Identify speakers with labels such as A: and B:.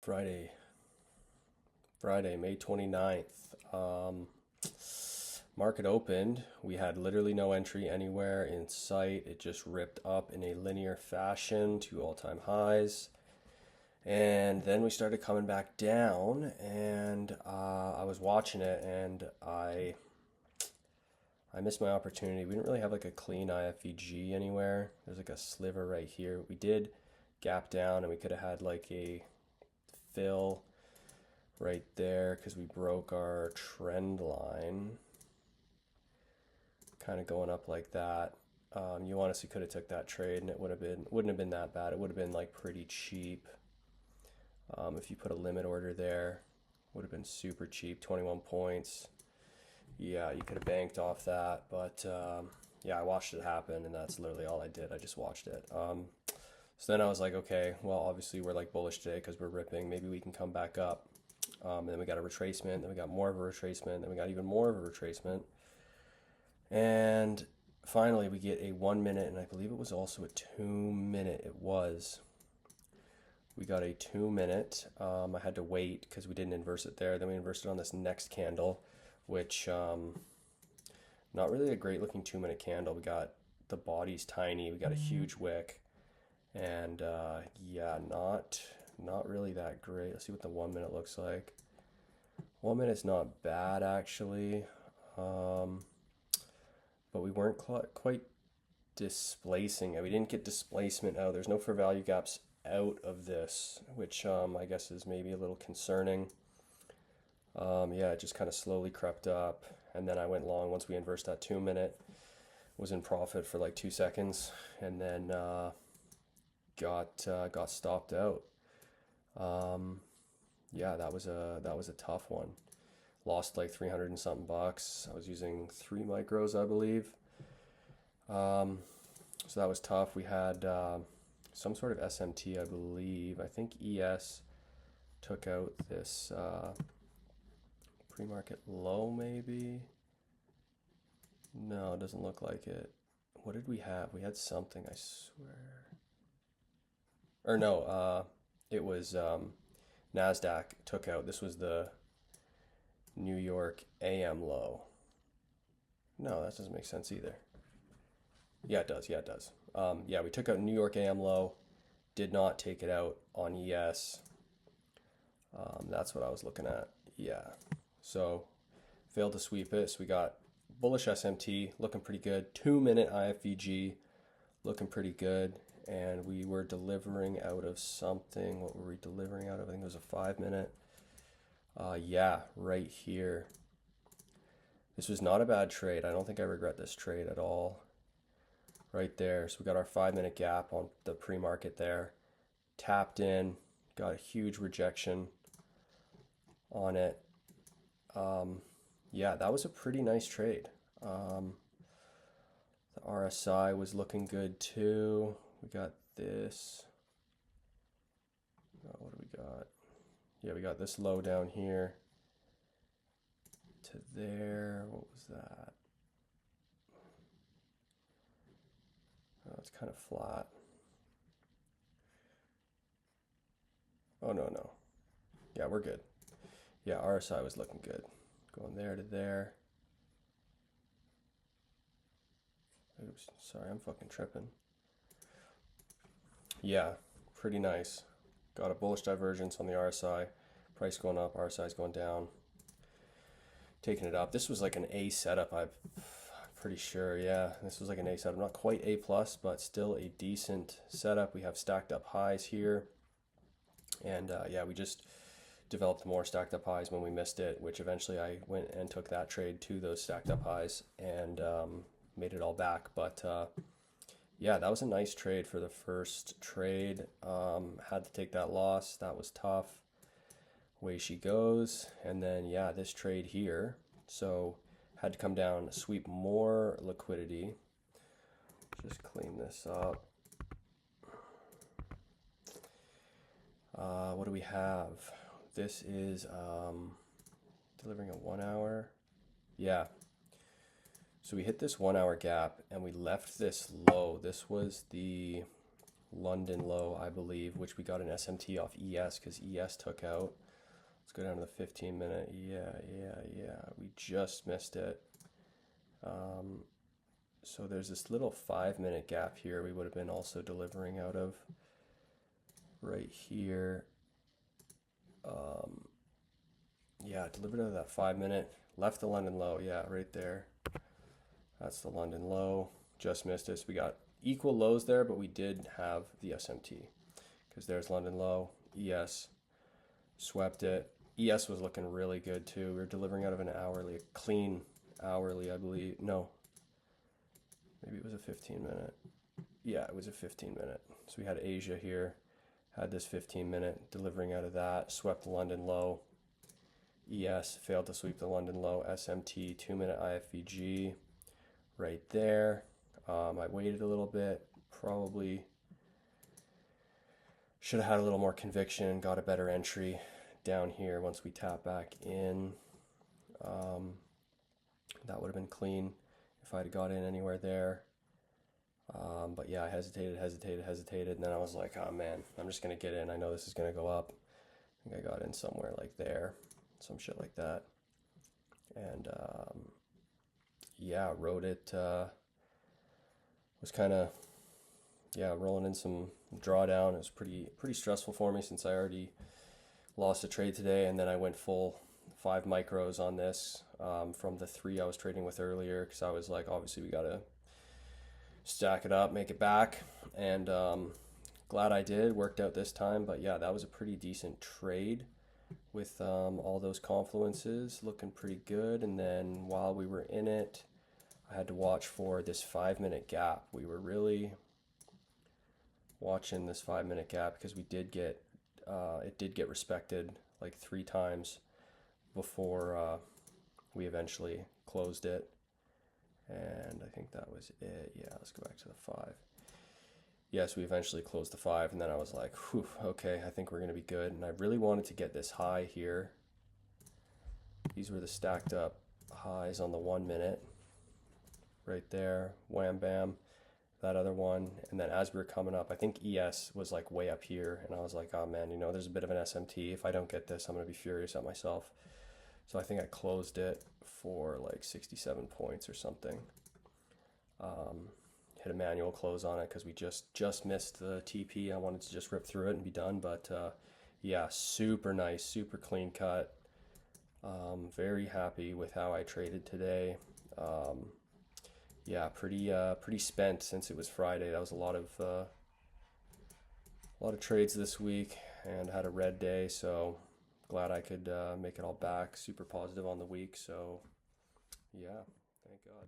A: Friday, May 29th. Market opened. We had literally no entry anywhere in sight. It just ripped up in a linear fashion to all-time highs. And then we started coming back down, and I was watching it, and I missed my opportunity. We didn't really have like a clean IFVG anywhere. There's like a sliver right here. We did gap down, and we could have had like a fill right there because we broke our trend line, kind of going up like that. You honestly could have took that trade, and it wouldn't have been that bad. It would have been like pretty cheap. If you put a limit order there, would have been super cheap, 21 points. Yeah, you could have banked off that, but yeah, I watched it happen, and that's literally all I did. I just watched it. So then I was like, okay, well, obviously we're like bullish today because we're ripping. Maybe we can come back up. And then we got a retracement, then we got more of a retracement, then we got even more of a retracement. And finally we get a 1 minute, and I believe it was also a 2 minute. It was. We got a 2 minute. I had to wait because we didn't inverse it there. Then we inversed it on this next candle, which not really a great looking 2 minute candle. We got the body's tiny. We got a huge wick, and yeah, not really that great. Let's see what the 1 minute looks like. 1 minute's not bad actually, but we weren't quite displacing it. We didn't get displacement out. There's no fair value gaps out of this, which I guess is maybe a little concerning. Yeah, it just kind of slowly crept up, and then I went long once we inversed that 2 minute. Was in profit for like 2 seconds, and then got stopped out. Yeah, that was a tough one. Lost like 300 and something bucks. I was using 3 micros, I believe. So that was tough. We had some sort of SMT, I believe. I think ES took out this pre-market low, maybe. No, it doesn't look like it. What did we have? We had something, I swear. Or no, it was NASDAQ took out. This was the New York AM low. No, that doesn't make sense either. Yeah, it does. Yeah, it does. Yeah, we took out New York AM low. Did not take it out on ES. That's what I was looking at. Yeah. So failed to sweep it. So we got bullish SMT looking pretty good. 2 minute IFVG looking pretty good. And we were delivering out of something. What were we delivering out of? I think it was a 5 minute. Yeah, right here. This was not a bad trade. I don't think I regret this trade at all. Right there. So we got our 5 minute gap on the pre-market there. Tapped in. Got a huge rejection on it. Yeah, that was a pretty nice trade. The RSI was looking good too. We got this. What do we got? Yeah, we got this low down here to there. What was that? Oh, it's kind of flat. Oh, no. Yeah, we're good. Yeah, RSI was looking good. Going there to there. Oops, sorry, I'm fucking tripping. Yeah, pretty nice. Got a bullish divergence on the RSI. Price going up, RSI is going down. Taking it up. This was like an A setup, I'm pretty sure. Yeah, this was like an A setup. Not quite A plus, but still a decent setup. We have stacked up highs here. And yeah, we just developed more stacked up highs when we missed it, which eventually I went and took that trade to those stacked up highs and made it all back. But yeah, that was a nice trade for the first trade. Had to take that loss. That was tough. Way she goes. And then yeah, this trade here. So had to come down, sweep more liquidity. Just clean this up. What do we have? This is delivering a 1 hour. Yeah. So we hit this 1 hour gap and we left this low. This was the London low, I believe, which we got an SMT off ES because ES took out. Let's go down to the 15 minute. Yeah. We just missed it. So there's this little 5 minute gap here we would have been also delivering out of right here. Yeah, delivered out of that 5 minute. Left the London low. Yeah, right there. That's the London low. Just missed us. We got equal lows there, but we did have the SMT because there's London low. ES swept it. ES was looking really good too. We were delivering out of an hourly, a clean hourly, I believe. No, maybe it was a 15 minute. Yeah, it was a 15 minute. So we had Asia here, had this 15 minute delivering out of that, swept the London low. ES failed to sweep the London low. SMT 2 minute IFVG right there. I waited a little bit, probably should have had a little more conviction, got a better entry down here once we tap back in. That would have been clean if I'd got in anywhere there. But yeah, I hesitated, and then I was like, oh man, I'm just gonna get in. I know this is gonna go up. I think I got in somewhere like there, some shit like that. And yeah, rode it. Was kind of rolling in some drawdown. It was pretty stressful for me since I already lost a trade today, and then I went full 5 micros on this from the 3 I was trading with earlier because I was like, obviously we gotta stack it up, make it back, and glad I did. Worked out this time, but yeah, that was a pretty decent trade with all those confluences looking pretty good. And then while we were in it, I had to watch for this 5 minute gap. We were really watching this 5 minute gap because we did get it did get respected like 3 times before we eventually closed it. And I think that was it. Yeah, let's go back to the 5. Yes, we eventually closed the 5, and then I was like, whew, okay, I think we're gonna be good. And I really wanted to get this high here. These were the stacked up highs on the 1 minute. Right there, wham bam, that other one. And then as we were coming up, I think ES was like way up here, and I was like, oh man, there's a bit of an SMT. If I don't get this, I'm gonna be furious at myself. So I think I closed it for like 67 points or something. Hit a manual close on it because we just missed the TP. I wanted to just rip through it and be done, but yeah, super nice, super clean cut. Very happy with how I traded today. Yeah, pretty spent since it was Friday. That was a lot of trades this week, and had a red day, so glad I could make it all back. Super positive on the week, so yeah, thank God.